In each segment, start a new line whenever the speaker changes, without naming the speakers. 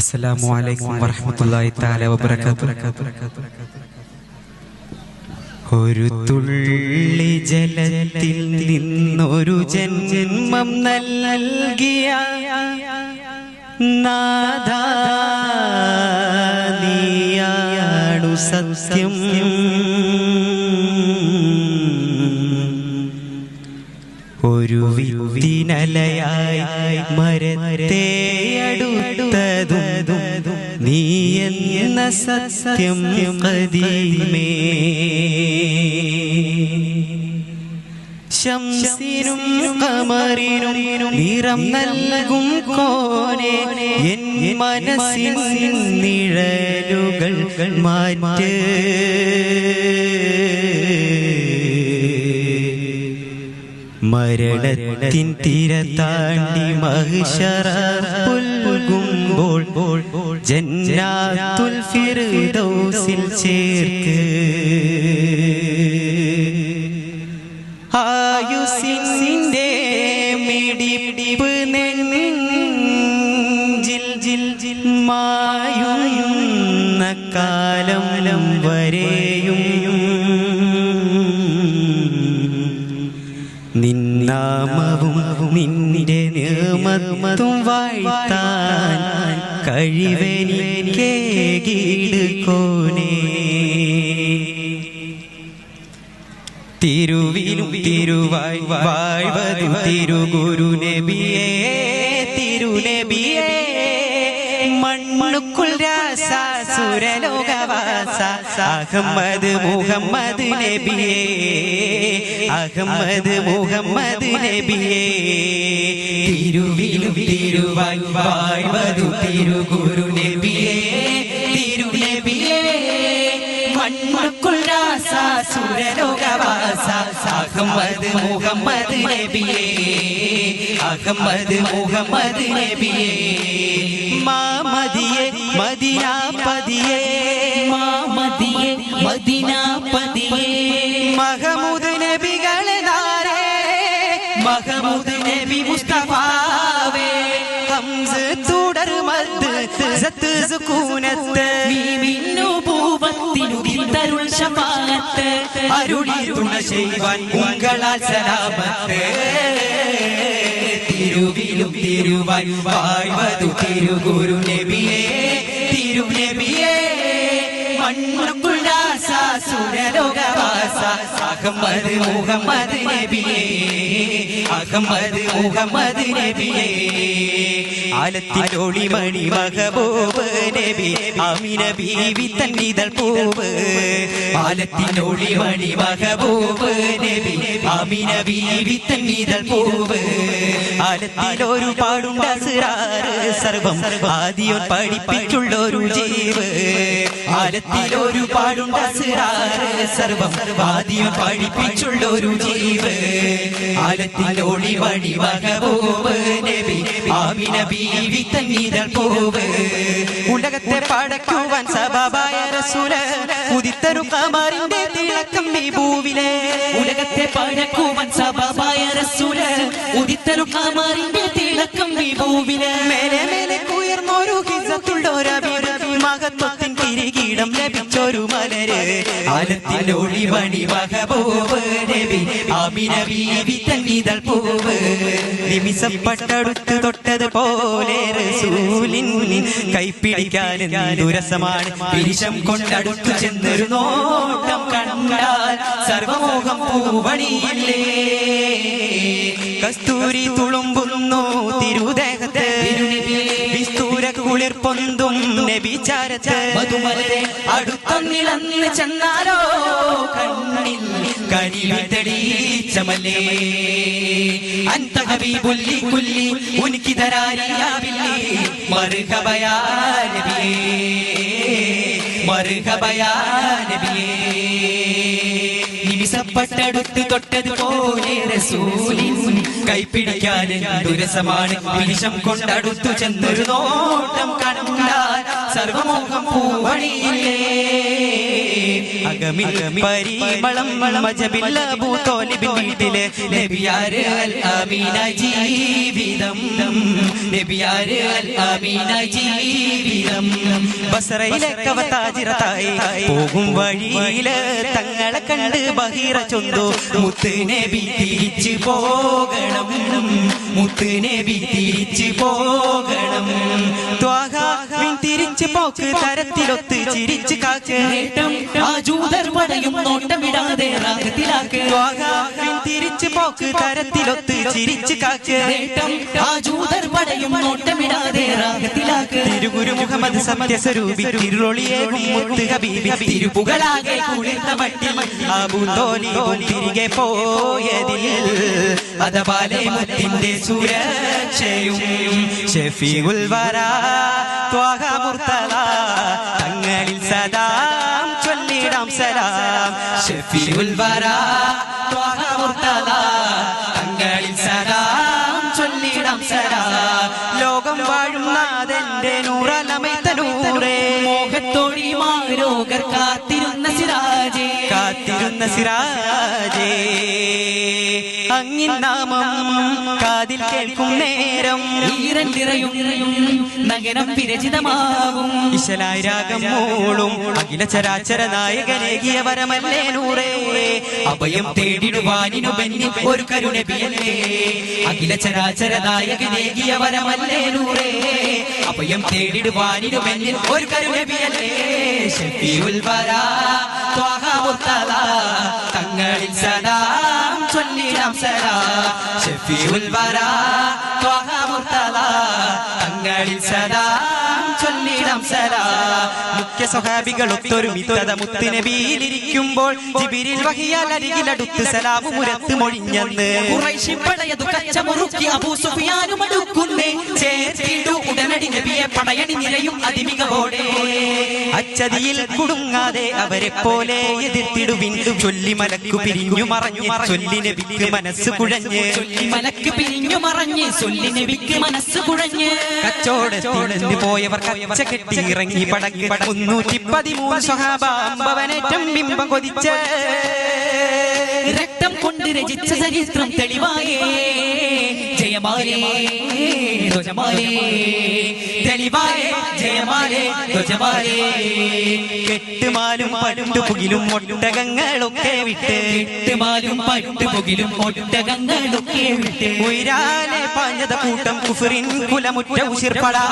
അസ്സലാമു അലൈക്കും വറഹ്മത്തുള്ളാഹി തആല വബറകാതുഹു. ഒരു തുള്ളി ജലത്തിൽ നിന്നൊരു ജന്മം നൽകിയ നാഥാ നീയാണു സത്യം. ഒരു വിത്തിനലയായി മരത്തെ അടുത്തതും നീ എന്ന സത്യം ഖദീമേ. ശംസിനും ഖമറിനും നിറം നൽകും കോനെ എൻ മനസ്സിൻ നിഴലുകൾ മാറ്റ്. മരണത്തിൻ തിര താണ്ടി മഹ്ശറ പുൽകുമ്പോൾ ജന്നാത്തുൽ ഫിർദൗസിൽ ചേർക്ക്. ആയുസിന്റെ മിടിപ്പ് നെഞ്ചിൽ മായുന്ന കാലം വരെയും നിന്നാമവും നിന്റെ നിയമത്തും വാഴ്ത്താൻ കഴിവെനിക്കേകിടുക്കോനേ. തിരുവിലും തിരുവായി വാഴ്വതു തിരുഗുരു നബിയേ, തിരുനബിയേ. മണ്ണുക്കുൾ രാസ സുരലോകവാസ അഹമ്മദ് മുഹമ്മദ് നബിയേ, അഹമ്മദ് മുഹമ്മദ് നബിയേ. തിരുവിലും തിരുവായി വാഴ്വതു തിരുഗുരു നബിയേ, തിരുനബിയേ. മണ്ണുക്കുൾ രാസ സുരലോകവാസ അഹമ്മദ് മുഹമ്മദ് നബിയേ, അഹമ്മദ് മുഹമ്മദ് നബിയേ. മാമദിയേ മദീനാപതിയേ, മാമദിയേ മദീനാപതിയേ. മഹമൂദ് നബികളെ നാരേ, മഹമൂദ് നബി മുസ്തഫാവേ. ഹംസ് തുടർ മദ് സത്ത് സുകൂനത്ത് ൂവത്തിനുദിത്തരുൾ ശഫാഅത്ത് അരുളി തുണ ചെയ്യുവാൻ ഉങ്ങളാൽ സലാമത്ത്. തിരുവിലും തിരുവായി വാഴ്വതു തിരുഗുരു നബിയേ, തിരുനബിയേ. മണ്ണുക്കുൾ രാസ സുരലോകവാസ അഹമ്മദ് മുഹമ്മദ് നബിയേ, അഹമ്മദ് മുഹമ്മദ് നബിയേ. ആലത്തിലൊളി മണി മഹബൂബ് നബി ആമിന ബീവി തന്നിതൾ പൂവ്. ആലത്തിലൊളി മണി മഹബൂബ് നബി ആമിന ബീവി തന്നിതൾ പൂവ്. ആലത്തിലൊരു പാടുണ്ട് അസ്റാറ് സർവം ആദിയോൻ പഠിപ്പിച്ചുള്ളൊരു ജീവ്. ആലത്തിലൊരു പാടുണ്ട് അസ്റാറ് സർവം ആദിയോൻ പഠിപ്പിച്ചുള്ളൊരു ജീവ്. ആലത്തിലൊളി മണി മഹബൂബ് നബി ആമിന ബീവി തന്നിതൾ പൂവ്. ഉലകത്തെ പടക്കുവാൻ സബബായ റസൂല് ഉദിത്തൊരു ഖമറിന്റെ തിളക്കം ഈ ഭൂവിലെ. ഉലകത്തെ പടക്കുവാൻ സബബായ റസൂല് ഉദിത്തൊരു ഖമറിന്റെ തിളക്കം ഈ ഭൂവിലെ. മേലെ മേലെ ഉയർന്നൊരു ഹിസ്സത്തുള്ളൊരബിരബി മഹത്വത്തിൻ കിരീടം ലഭിച്ചൊരു മലര്. ആലത്തിലൊളി മണി മഹബൂബ് നബി ആമിന ബീവി തന്നിതൾ പൂവ്. നിമിഷപ്പെട്ടടുത്ത് തൊട്ടത് പോലെ റസൂലിൻ കൈപ്പിടിക്കാൻ ദുരസമാണ്. പിരിശം കൊണ്ടടുത്തു ചെന്നൊരു നോട്ടം കണ്ടാൽ സർവമോഹം പൂവണിയില്ലേ. കസ്തൂരി തുളുമ്പുന്നു തിരുദേഹത്ത് വിസ്തൂര കുളിർ പൊന്തും നബിചാരത്ത്. മധുമലരെ അടുത്തൊന്നിളന്ന് ചെന്നാലോ കണ്ണിൽ കനിവി തെളിച്ചമല്ലേ. അൻത ഹബീബുല്ലി കുല്ലി ഉൻകി ദരാരിയാ ബില്ലി മർഹബയാ നബിയേ, മർഹബയാ നബിയേ. നിമിഷപ്പെട്ടടുത്ത് തൊട്ടതുപോലെ റസൂലിൻ കൈപ്പിടിക്കാൻ ദുരസമാണ്. നിമിഷം കൊണ്ടടുത്തു ചെന്നൊരു നോട്ടം കണ്ടാൽ സർവമോഹം പൂവണിയില്ലേ.
അകമിൽ പരിമളം മജബിൽ അബൂ ത്വാലിബിൻ വീട്ടിലെ നബിയാരെ അൽ അമീന ജീവിതം നബിയാരെ അൽ അമീന ജീവിതം ബസറയിലെ കവതാജിറതായി പോകും വഴിയില് തങ്ങളെ കണ്ട് ബഹീറ ചൊന്തു മുത്ത് നബി തിരിച്ചു പോകണം മുത്ത് നബി തിരിച്ചു പോകണം ത്വാഹ തിരിച്ചു പോക്ക് തരത്തിലൊത്ത് ചിരിച്ചു കാക്ക്
ആ ജൂതർ പടയും നോട്ടമിടാതെ രാഗത്തിലാക്ക്
തിരിച്ചു പോക്ക് തരത്തിലൊത്ത് ചിരിച്ചു കാക്ക്
ആ ജൂതർ പടയും നോട്ടമിടാതെ രാഗത്തിലാക്ക്
തിരുഗുരു മുഹമ്മദ് സത്യസ്വരൂപി തിരുളൊളിയേകും മുത്ത് ഹബീബി തിരുപുകളാകെ കുളിർന്ന മട്ടിൽ അബൂ ത്വാലിബും തിരികെ പോയതിൽ അതപാലെ മുത്തിന്റെ സുരക്ഷയും ഷഫീഉൽ വറാ ത്വാഹ മുർത്തദ തങ്ങളിൽ സദാം ചൊല്ലിടാം സലാം ഷഫീഉൽ വറാ ത്വാഹ മുർത്തദ തങ്ങളിൽ സദാം ചൊല്ലിടാം സലാം ലോകം വാഴും നാഥന്റെ നൂറലമൈത്ത നൂറേ
മോഹത്തോടി മാരോഗർ കാത്തിരുന്ന സിറാജേ
അങ്ങിൻ നാമം കാതിൽ കേൾക്കും നേരം
ഈരൻ നിറയും നഗരം വിരചിതമാകും
ഇശലായി രാഗം മൂളും അഖില ചരാചര നായകനേകിയ വരമല്ലേ നൂറേ അഭയം തേടിടുവാനിനു ബന്നി ഒരു കരുണബിയല്ലേ അഖില ചരാചര നായകനേകിയ വരമല്ലേ നൂറേ അഭയം തേടിടുവാനിനു ബന്നി ഒരു കരുണബിയല്ലേ ഷഫീഉൽ വറാ ത്വാഹ മുർത്തദ തങ്ങളിൽ സലാം ചൊല്ലിടാം സലാം ഷഫീഉൽ വറാ ത്വാഹ മുർത്തദ തങ്ങളിൽ സലാം ചൊല്ലിടാം സലാം മുഖ്യ സ്വഹാബികൾ ഒത്തൊരുമിത്തത മുത്ത് നബിയിലിരിക്കുമ്പോൾ ജിബ്രീൽ വഹിയാൽ അരികിലടുത്ത് സലാമു മുരത്ത് മൊഴിഞ്ഞെന്ന്
ഖുറൈശി പടയതു കച്ചമുറുക്കി അബൂ സുഫിയാനും അടുക്കുന്നേ ചേർത്തിടു ഉടനടി നബിയെ പടയണി നിരയും അതിമികവോടെ
അച്ചതിയിൽ കുടുങ്ങാതെ അവരെ പോലെ എതിർത്തിടുവിൻ ചൊല്ലി മലക്കു പിരിഞ്ഞു മറഞ്ഞ് ചൊല്ലി നബിക്ക് മനസ്സ് കുഴഞ്ഞ്
ചൊല്ലി മലക്ക് പിരിഞ്ഞു മറഞ്ഞ് ചൊല്ലി നബിക്ക് മനസ്സ് കുഴഞ്ഞ്
കച്ചോടത്തിനെന്ന് പോയവർ കച്ച കെട്ടി ഇറങ്ങി പടക്കി 313 സ്വഹാബ അമ്പവനേറ്റം ബിംബം കൊതിച്ച്
രക്തം കൊണ്ട് രചിച്ച ചരിത്രം തെളിവായേ ജയമാലേ ധ്വജമാലേ തെളിവായേ ജയമാലേ ധ്വജമാലേ
കെട്ടുമാലും പട്ടുപുകിലും ഒട്ടകങ്ങളൊക്കെ വിട്ട്
കെട്ടുമാലും പട്ടുപുകിലും ഒട്ടകങ്ങളൊക്കെ വിട്ട്
ഉയരാലെ പാഞ്ഞത കൂട്ടം കുഫറിൻ കുലമുറ്റ ഉശിർപ്പടാ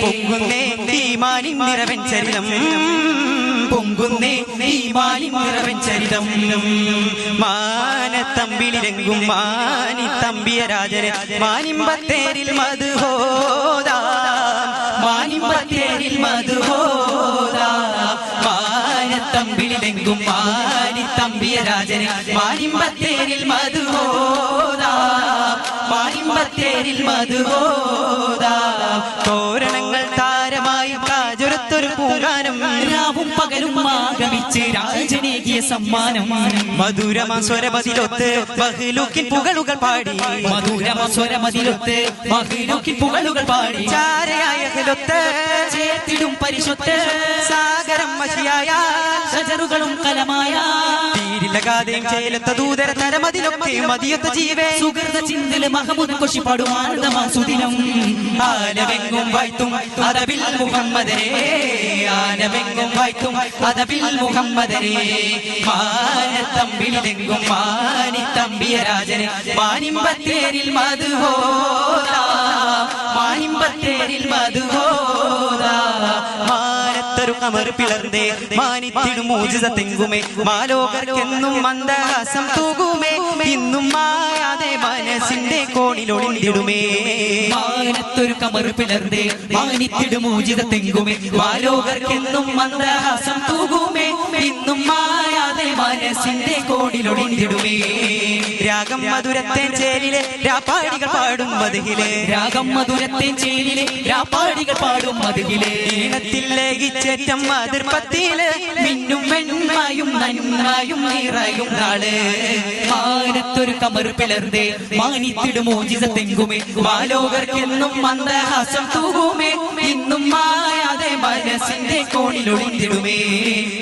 പൊങ്ങുന്നേ ഈമാനിൻ നിറവൻ ചരിതം പൊങ്ങുന്നേ ഈമാനിൻ നിറവൻ ചരിതം മാനത്തമ്പിളിലെങ്കും മാനി തമ്പിയ രാജന് മാനിമ്പത്തേരിൽ മധുഹോദാ മാനിമ്പത്തേരിൽ മധുഹോദാ മാനത്തമ്പിളിലെങ്കും മാനി തമ്പിയ രാജന് മാനിമ്പത്തേരിൽ മധുഹോദാ മാനിമ്പത്തേരിൽ മധുഹോദാ തോരണങ്ങൾ താരമായി കാജുരത്തൊരു പൂങ്കാനം
രാവും പകലും ആഗമിച്ച് രാജനേകിയ സമ്മാനം
മധുരമാ സ്വരമതിലൊത്ത് മഹ്ലൂക്കിൻ പുകളുകൾ പാടി
മധുരമാ സ്വരമതിലൊത്ത് മഹ്ലൂക്കിൻ പുകളുകൾ പാടി
ചാരയായ ഹലൊത്ത്
ചേർത്തിടും പരിശുദ്ധ
സാഗരം മഷിയായ
ഷജറുകളും കലമായ
തീരിലകാതെയും ചേലത്ത ദൂതര തരമതിലൊക്കെ മതിയൊത്ത ജീവേ
സുഹൃത ചിന്തല് മഹമുദ് കൊഷിപ്പാടും ആനന്ദമാസുദിനം
ആനവെങ്ങും വായ്ത്തും അതബിൽ മുഹമ്മദരേ ആനവെങ്ങും വായ്ത്തും അതബിൽ മുഹമ്മദരേ മാനത്തമ്പിളിലെങ്കും മാനി തമ്പിയ രാജന് മാനിമ്പത്തേരിൽ മധുഹോദാ മാനിമ്പത്തേരിൽ മധുഹോദാ മാനത്തൊരു കമർ പിളർന്നേ മാനിത്തിടും മോചിത തെങ്കുമേ മാലോകർക്കെന്നും മന്ദഹാസം തൂകുമേ ഇന്നും മായാതെ മനസ്സിന്റെ കോണിലൊളിന്തിടുമേ
മാനത്തൊരു കമർ പിളർന്നേ മാനിത്തിടും മോചിത തെങ്കുമേ മാലോകർക്കെന്നും മന്ദഹാസം തൂകുമേ ഇന്നും മായാതെ മനസ്സിന്റെ കോണിലൊളിന്തിടുമേ
രാഗം മധുരത്തെ ചേലിലെ രാപ്പാടികൾ പാടും മതിഹിലെ
രാഗം മധുരത്തെ ചേലിലെ രാപ്പാടികൾ പാടും മതിഹിലെ
ഈണത്തിൽ ലേഖിച്ചേറ്റം അതിർപ്പത്തില്
മിന്നും വെണ്മയും നന്മയും നിറയും നാള് മാനത്ത് മാനത്തൊരു കമർ പിളർന്നേ മാനിത്തിടും മോചിതത്തെങ്കുമേ മാലോകർക്കെന്നും മന്ദഹാസം തൂകുമേ ഇന്നും മായാതെ മനസ്സിന്റെ കോണിലൊളിന്തിടുമേ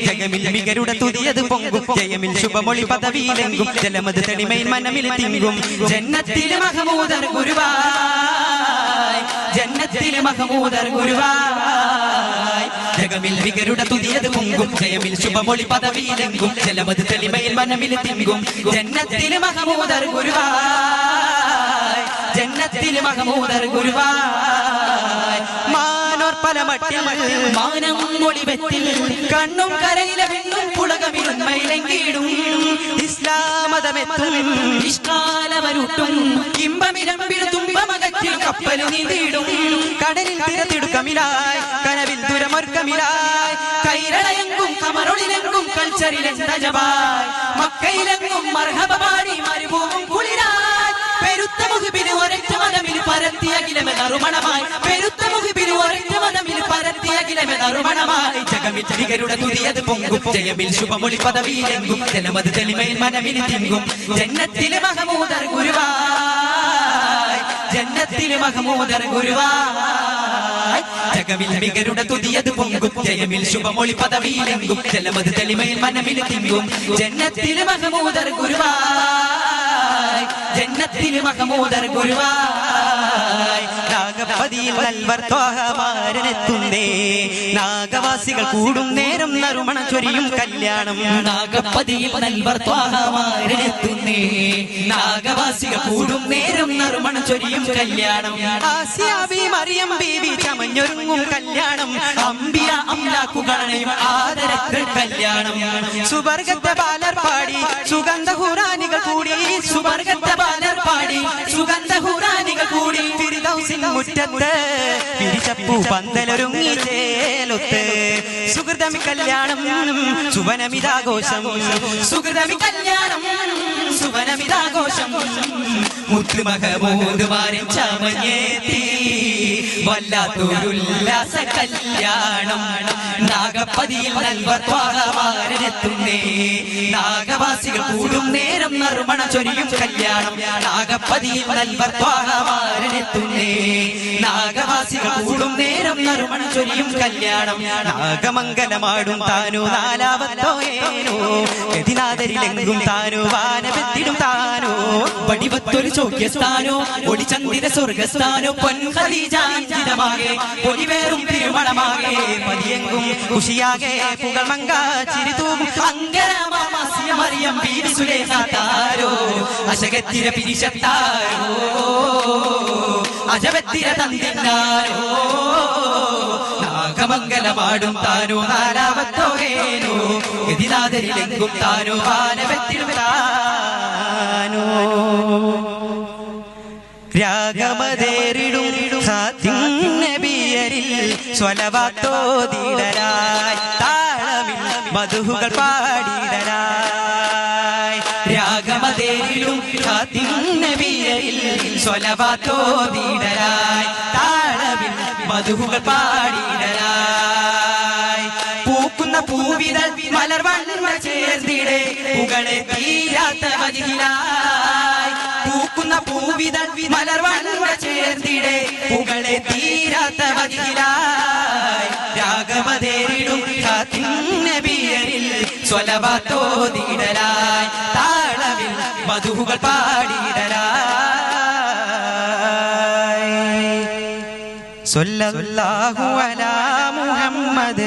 ജഗമിൽ മികരുടെ തുതിയത് പൊങ്കും ജയമിൽ ശുഭമൊളി പദവിയിലെങ്കും ജലമത് തെളിമയിൽ മനമിൽ തിങ്കും
ജന്നത്തിലെ മഹമൂദർ ഗുരുവായ് ജന്നത്തിലെ മഹമൂദർ ഗുരുവായ് ജഗമിൽ മികരുടെ തുതിയത് പൊങ്കും ജയമിൽ ശുഭമൊളി പദവിയിലെങ്കും ജലമത് തെളിമയിൽ മനമിൽ തിങ്കും ജന്നത്തിലെ മഹമൂദർ ഗുരുവായ് ജന്നത്തിലെ മഹമൂദർ ഗുരുവായ്
മാനോർ പല മട്ടിൽ
മാനം മൊളിവെത്തിൽ കണ്ണും കരയിലെ വെണ്ണും പുളകമിരുന്മയിലെങ്കിടും
ഇസ്ലാമതമെത്തും
ഇഷ്കാലവരുട്ടും ഇമ്പമിരമ്പിടു തുമ്പമകറ്റിൽ കപ്പലു നീന്തിടും
കടലിൽ തിരത്തിടുക്കമിലായി കനവിൽ ദുരമൊരുക്കമിലായി
കൈരളയെങ്കും കമറൊളിലെങ്കും കൾച്ചറിലെന്തജപായി മക്കയിലെങ്കും മർഹബ പാടി മരുഭൂവും കുളിരായി പെരുത്ത മുഖിബിന് ഒരൊറ്റ മനമിൽ പരത്തിയ കിലമെ നറുമണമായി പെരുത്ത മുഖിബിന് ഒരൊറ്റ മനമിൽ പരത്തിയ കിലമെ നറുമണമായി ജഗമിൽ ഭീകരുടെ തുതിയത് പൊങ്കും ജയമിൽ ശുഭമൊളി പദവിയിലെങ്കും ജലമത് തെളിമയിൽ മനമിൽ തിങ്കും ജന്നത്തിലെ മഹമൂദർ ഗുരുവായ് ജന്നത്തിലെ മഹമൂദർ ഗുരുവായ് ജഗമിൽ മികരുടെ തുതിയത് പൊങ്കും ജയമിൽ ശുഭമൊളി പദവിയിലെങ്കും ജലമത് തെളിമയിൽ മനമിൽ തിങ്കും ജന്നത്തിലെ മഹമൂദർ ഗുരുവായ് ജന്നത്തിലെ മഹമൂദർ ഗുരുവായ്
നാഗപതിയിൽ നൽവർ ത്വാഹമാരനെത്തുന്നേ നാഗവാസികൾ കൂടും നേരം നറുമണ ചൊരിയും കല്യാണം
നാഗപതിയിൽ നൽവർ ത്വാഹമാരനെത്തുന്നേ നാഗവാസികൾ കൂടും നേരം നറുമണ ചൊരിയും കല്യാണം
ആസിയാബി മറിയം ബീവി ചമഞ്ഞൊരുങ്ങും കല്യാണം
അമ്പിയ അംലാക്കുകളെയും ആദരക്കൾ കല്യാണം
സുവർഗത്തെ ബാലർ പാടി സുഗന്ധ ഹുറാനികൾ കൂടി
സുവർഗത്തെ ബാലർ പാടി സുഗന്ധ ഹുറാനികൾ കൂടി
ഫിർദൗസിൻ മുറ്റത്ത് പിരിച്ചപ്പൂ പന്തലൊരുങ്ങി ചേലൊത്ത് സുഹൃതമി കല്യാണം സുവനമിതാഘോഷം
സുഹൃതമി കല്യാണം സുവനമിതാഘോഷം മുത്ത് മഹമൂദുമാരെ ചമഞ്ഞേത്തി വല്ലാത്തൊരുല്ലാസ കല്യാണം നാഗപതിയിൽ നൽവർ ത്വാഹമാരനെത്തുന്നേ നാഗവാസികൾ കൂടും നേരം നറുമണ ചൊരിയും കല്യാണം നാഗപതിയിൽ നൽവർ ത്വാഹമാരനെത്തുന്നേ നാഗവാസികൾ കൂടും നേരം നറുമണ ചൊരിയും കല്യാണം
നാഗമംഗലമാടും താനോ നാലാവത്തോയേനോ ഗതിനാദരിലെങ്കും താനോ വാനവെത്തിടും താനോ
വടിവത്തൊരു ചോക്യസ്ഥാനോ ഒടിചന്ദിര സ്വർഗസ്ഥാനോ പൊൻഖദീജാഞ്ചിതമാകെ പൊലിവേറും തിരുമണമാകെ
പതിയെങ്കും ഖുഷിയാകെ പുകൾമങ്ക ചിരിതൂകും
അങ്കരമാസിയ മറിയം ബീവി സുലൈഖ താരോ അശകത്തിര പിരിശത്താരോ അജവത്തിര തന്തിന്നാരോ നാഗമംഗലമാടും താനോ നാലാവത്തോകേനോ ഗതിനാദരിലെങ്കും താനോ വാനവെത്തിടും താനോ രാഗമതേറിടും നബിയരിൽ സ്വലവാത്തോതിടരായി താളമിൽ മധുഹുകൾ പാടിടരായി രാഗമതേറിടും നബിയരിൽ സ്വലവാത്തോതിടരായി താളമിൽ മധുഹുകൾ പാടിടരായി പൂക്കുന്ന പൂവിതൾ മലർവണ്ണ ചേർന്നിടെ പുകളെ തീരാത്ത വജിലായി പൂക്കുന്ന പൂവിതൾ മലർവണ്ണ ചേർന്നിടെ പുകളെ തീരാത്ത വജിലായി രാഗമതേറിടും നബിയരിൽ സ്വലവാത്തോതിടലായി താളവിൽ മധുഹുകൾ പാടിടലായി സ്വല്ലല്ലാഹു അലാ മുഹമ്മദ്